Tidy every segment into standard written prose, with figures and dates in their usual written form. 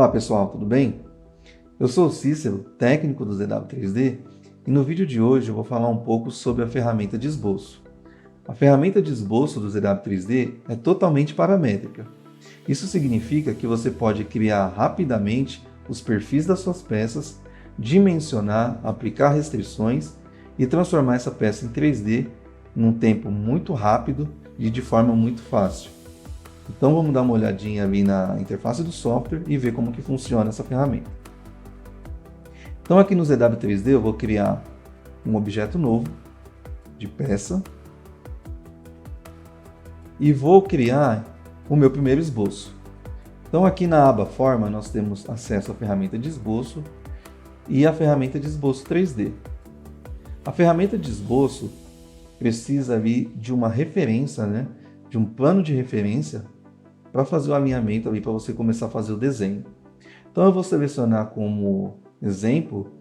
Olá pessoal, tudo bem? Eu sou o Cícero, técnico do ZW3D, e no vídeo de hoje eu vou falar um pouco sobre a ferramenta de esboço. A ferramenta de esboço do ZW3D é totalmente paramétrica. Isso significa que você pode criar rapidamente os perfis das suas peças, dimensionar, aplicar restrições e transformar essa peça em 3D num tempo muito rápido e de forma muito fácil. Então vamos dar uma olhadinha ali na interface do software e ver como que funciona essa ferramenta. Então aqui no ZW3D eu vou criar um objeto novo de peça e vou criar o meu primeiro esboço. Então aqui na aba Forma nós temos acesso à ferramenta de esboço e à ferramenta de esboço 3D. A ferramenta de esboço precisa ali de uma referência, de um plano de referência para fazer o alinhamento ali para você começar a fazer o desenho. Então eu vou selecionar como exemplo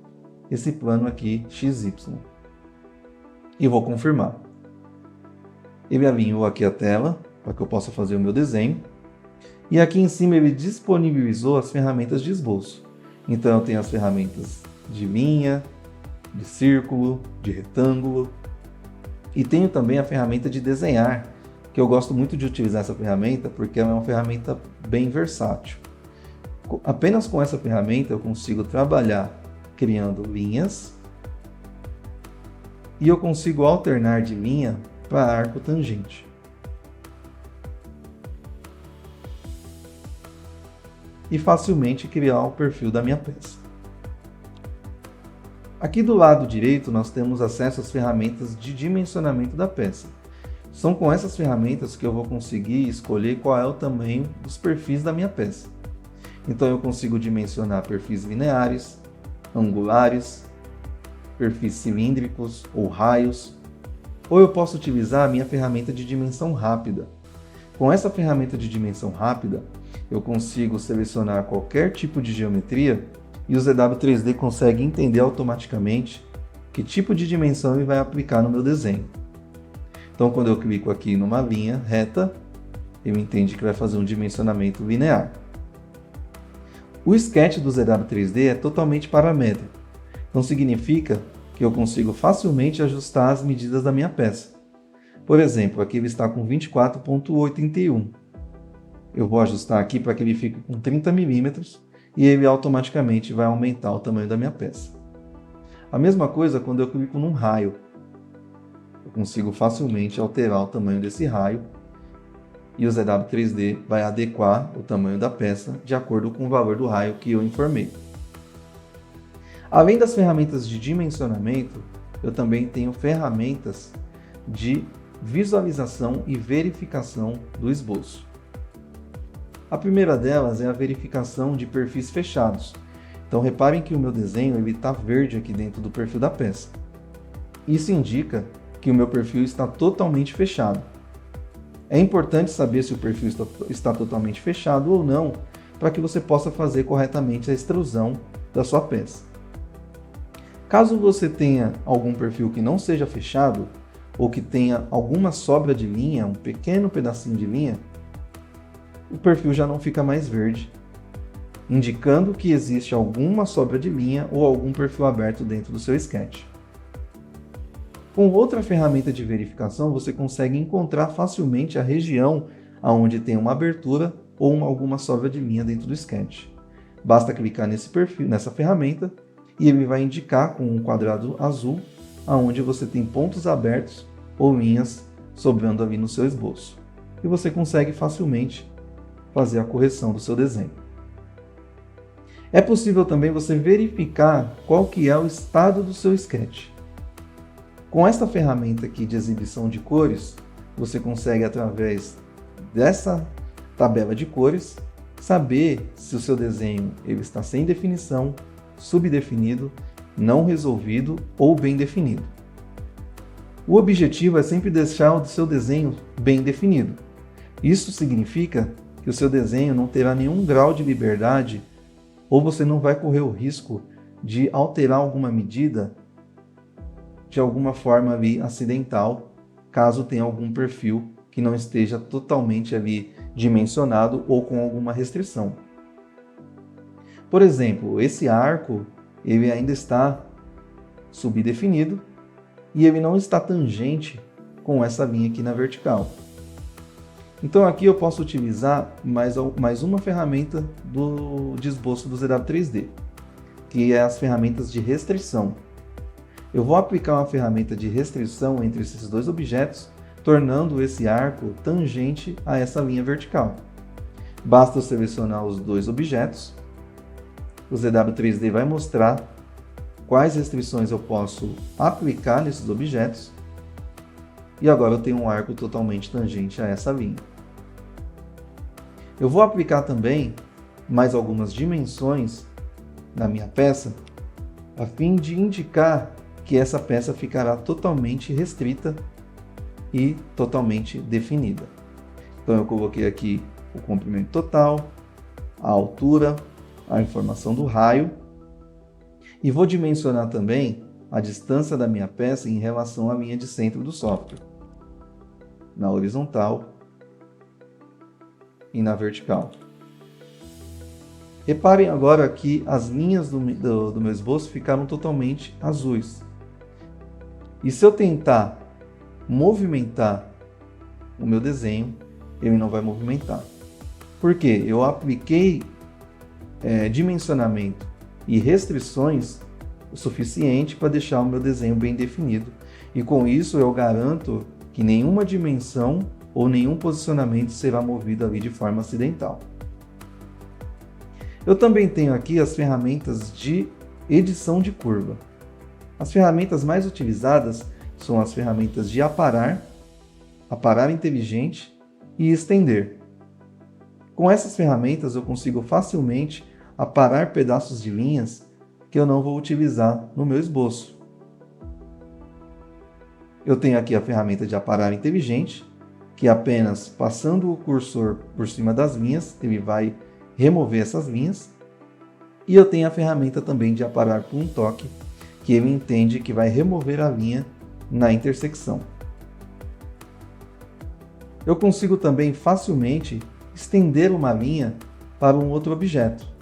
esse plano aqui XY e vou confirmar. Ele alinhou aqui a tela para que eu possa fazer o meu desenho e aqui em cima ele disponibilizou as ferramentas de esboço. Então eu tenho as ferramentas de linha, de círculo, de retângulo e tenho também a ferramenta de desenhar, que eu gosto muito de utilizar essa ferramenta porque ela é uma ferramenta bem versátil. Apenas com essa ferramenta eu consigo trabalhar criando linhas e eu consigo alternar de linha para arco tangente. E facilmente criar o perfil da minha peça. Aqui do lado direito nós temos acesso às ferramentas de dimensionamento da peça. São com essas ferramentas que eu vou conseguir escolher qual é o tamanho dos perfis da minha peça. Então eu consigo dimensionar perfis lineares, angulares, perfis cilíndricos ou raios, ou eu posso utilizar a minha ferramenta de dimensão rápida. Com essa ferramenta de dimensão rápida, eu consigo selecionar qualquer tipo de geometria e o ZW3D consegue entender automaticamente que tipo de dimensão ele vai aplicar no meu desenho. Então, quando eu clico aqui numa linha reta, ele entende que vai fazer um dimensionamento linear. O sketch do ZW3D é totalmente paramétrico, então significa que eu consigo facilmente ajustar as medidas da minha peça. Por exemplo, aqui ele está com 24,81. Eu vou ajustar aqui para que ele fique com 30 milímetros e ele automaticamente vai aumentar o tamanho da minha peça. A mesma coisa quando eu clico num raio. Eu consigo facilmente alterar o tamanho desse raio e o ZW3D vai adequar o tamanho da peça de acordo com o valor do raio que eu informei. Além das ferramentas de dimensionamento, eu também tenho ferramentas de visualização e verificação do esboço. A primeira delas é a verificação de perfis fechados. Então reparem que o meu desenho está verde aqui dentro do perfil da peça. Isso indica que o meu perfil está totalmente fechado. É importante saber se o perfil está totalmente fechado ou não, para que você possa fazer corretamente a extrusão da sua peça. Caso você tenha algum perfil que não seja fechado, ou que tenha alguma sobra de linha, um pequeno pedacinho de linha, o perfil já não fica mais verde, indicando que existe alguma sobra de linha ou algum perfil aberto dentro do seu sketch. Com outra ferramenta de verificação, você consegue encontrar facilmente a região onde tem uma abertura ou alguma sobra de linha dentro do sketch. Basta clicar nesse perfil, nessa ferramenta, e ele vai indicar com um quadrado azul aonde você tem pontos abertos ou linhas sobrando ali no seu esboço. E você consegue facilmente fazer a correção do seu desenho. É possível também você verificar qual que é o estado do seu sketch. Com esta ferramenta aqui de exibição de cores, você consegue, através dessa tabela de cores, saber se o seu desenho ele está sem definição, subdefinido, não resolvido ou bem definido. O objetivo é sempre deixar o seu desenho bem definido. Isso significa que o seu desenho não terá nenhum grau de liberdade ou você não vai correr o risco de alterar alguma medida de alguma forma ali acidental, caso tenha algum perfil que não esteja totalmente ali dimensionado ou com alguma restrição. Por exemplo, esse arco ele ainda está subdefinido e ele não está tangente com essa linha aqui na vertical. Então aqui eu posso utilizar mais uma ferramenta de esboço do ZW3D, que é as ferramentas de restrição. Eu vou aplicar uma ferramenta de restrição entre esses dois objetos, tornando esse arco tangente a essa linha vertical. Basta eu selecionar os dois objetos, o ZW3D vai mostrar quais restrições eu posso aplicar nesses objetos, e agora eu tenho um arco totalmente tangente a essa linha. Eu vou aplicar também mais algumas dimensões na minha peça, a fim de indicar que essa peça ficará totalmente restrita e totalmente definida. Então eu coloquei aqui o comprimento total, a altura, a informação do raio, e vou dimensionar também a distância da minha peça em relação à linha de centro do software, na horizontal e na vertical. Reparem agora que as linhas do meu esboço ficaram totalmente azuis. E se eu tentar movimentar o meu desenho, ele não vai movimentar. Por quê? Eu apliquei dimensionamento e restrições o suficiente para deixar o meu desenho bem definido. E com isso eu garanto que nenhuma dimensão ou nenhum posicionamento será movido ali de forma acidental. Eu também tenho aqui as ferramentas de edição de curva. As ferramentas mais utilizadas são as ferramentas de aparar, aparar inteligente e estender. Com essas ferramentas eu consigo facilmente aparar pedaços de linhas que eu não vou utilizar no meu esboço. Eu tenho aqui a ferramenta de aparar inteligente, que apenas passando o cursor por cima das linhas, ele vai remover essas linhas. E eu tenho a ferramenta também de aparar por um toque, que ele entende que vai remover a linha na intersecção. Eu consigo também facilmente estender uma linha para um outro objeto.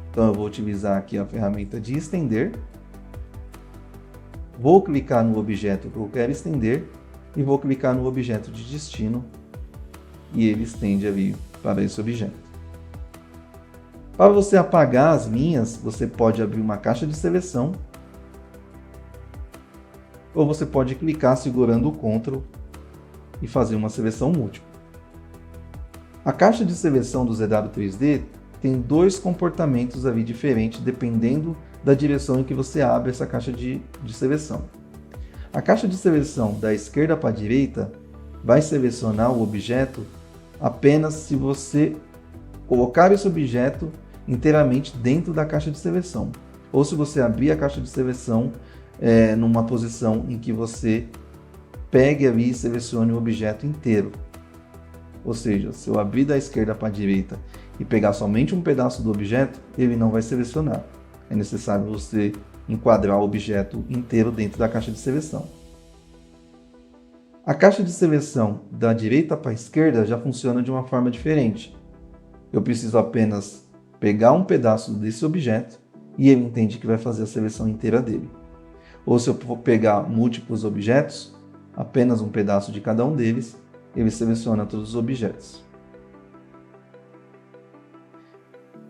Então eu vou utilizar aqui a ferramenta de estender. Vou clicar no objeto que eu quero estender e vou clicar no objeto de destino e ele estende ali para esse objeto. Para você apagar as linhas, você pode abrir uma caixa de seleção ou você pode clicar segurando o Ctrl e fazer uma seleção múltipla. A caixa de seleção do ZW3D tem dois comportamentos ali diferentes dependendo da direção em que você abre essa caixa de seleção. A caixa de seleção da esquerda para a direita vai selecionar o objeto apenas se você colocar esse objeto inteiramente dentro da caixa de seleção, ou se você abrir a caixa de seleção numa posição em que você pegue ali e selecione o objeto inteiro. Ou seja, se eu abrir da esquerda para a direita e pegar somente um pedaço do objeto, ele não vai selecionar. É necessário você enquadrar o objeto inteiro dentro da caixa de seleção. A caixa de seleção da direita para a esquerda já funciona de uma forma diferente. Eu preciso apenas pegar um pedaço desse objeto e ele entende que vai fazer a seleção inteira dele. Ou se eu for pegar múltiplos objetos, apenas um pedaço de cada um deles, ele seleciona todos os objetos.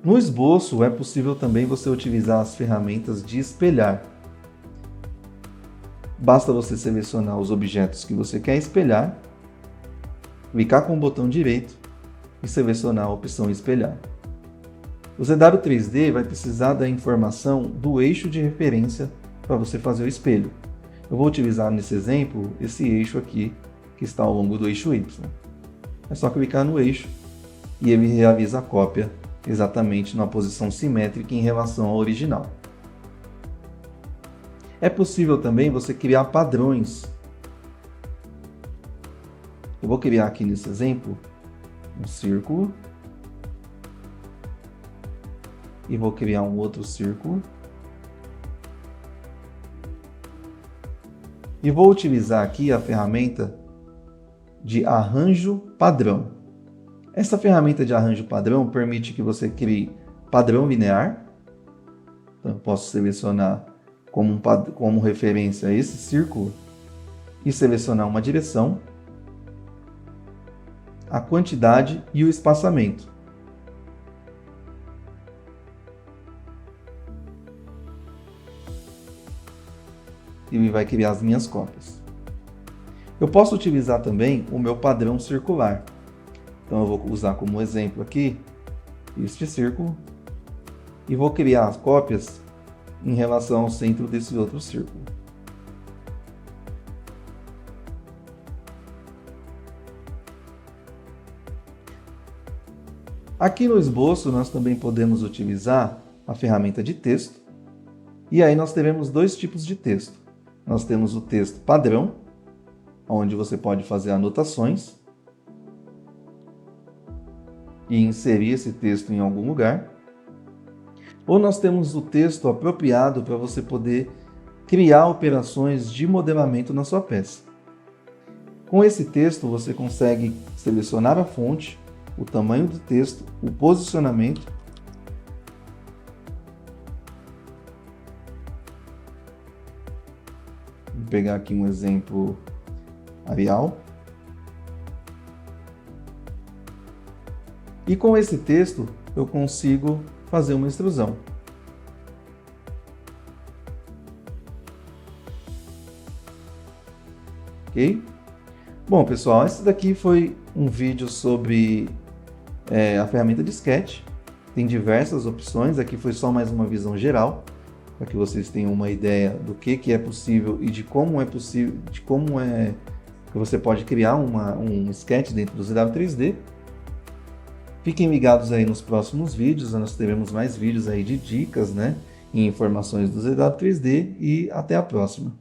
No esboço é possível também você utilizar as ferramentas de espelhar. Basta você selecionar os objetos que você quer espelhar, clicar com o botão direito e selecionar a opção espelhar. O ZW3D vai precisar da informação do eixo de referência para você fazer o espelho. Eu vou utilizar nesse exemplo esse eixo aqui que está ao longo do eixo Y. É só clicar no eixo e ele realiza a cópia exatamente na posição simétrica em relação ao original. É possível também você criar padrões. Eu vou criar aqui nesse exemplo um círculo e vou criar um outro círculo e vou utilizar aqui a ferramenta de arranjo padrão. Essa ferramenta de arranjo padrão permite que você crie padrão linear. Então, eu posso selecionar como referência esse círculo e selecionar uma direção, a quantidade e o espaçamento. E ele vai criar as minhas cópias. Eu posso utilizar também o meu padrão circular. Então eu vou usar como exemplo aqui este círculo e vou criar as cópias em relação ao centro desse outro círculo. Aqui no esboço nós também podemos utilizar a ferramenta de texto, e aí nós teremos dois tipos de texto. Nós temos o texto padrão, onde você pode fazer anotações e inserir esse texto em algum lugar. Ou nós temos o texto apropriado para você poder criar operações de modelamento na sua peça. Com esse texto você consegue selecionar a fonte, o tamanho do texto, o posicionamento. Vou pegar aqui um exemplo Arial. E com esse texto eu consigo fazer uma extrusão. Ok? Bom, pessoal, esse daqui foi um vídeo sobre a ferramenta de Sketch. Tem diversas opções, aqui foi só mais uma visão geral, para que vocês tenham uma ideia do que é possível e de como é possível, de como é que você pode criar um sketch dentro do ZW3D. Fiquem ligados aí nos próximos vídeos, nós teremos mais vídeos aí de dicas, né, e informações do ZW3D, e até a próxima.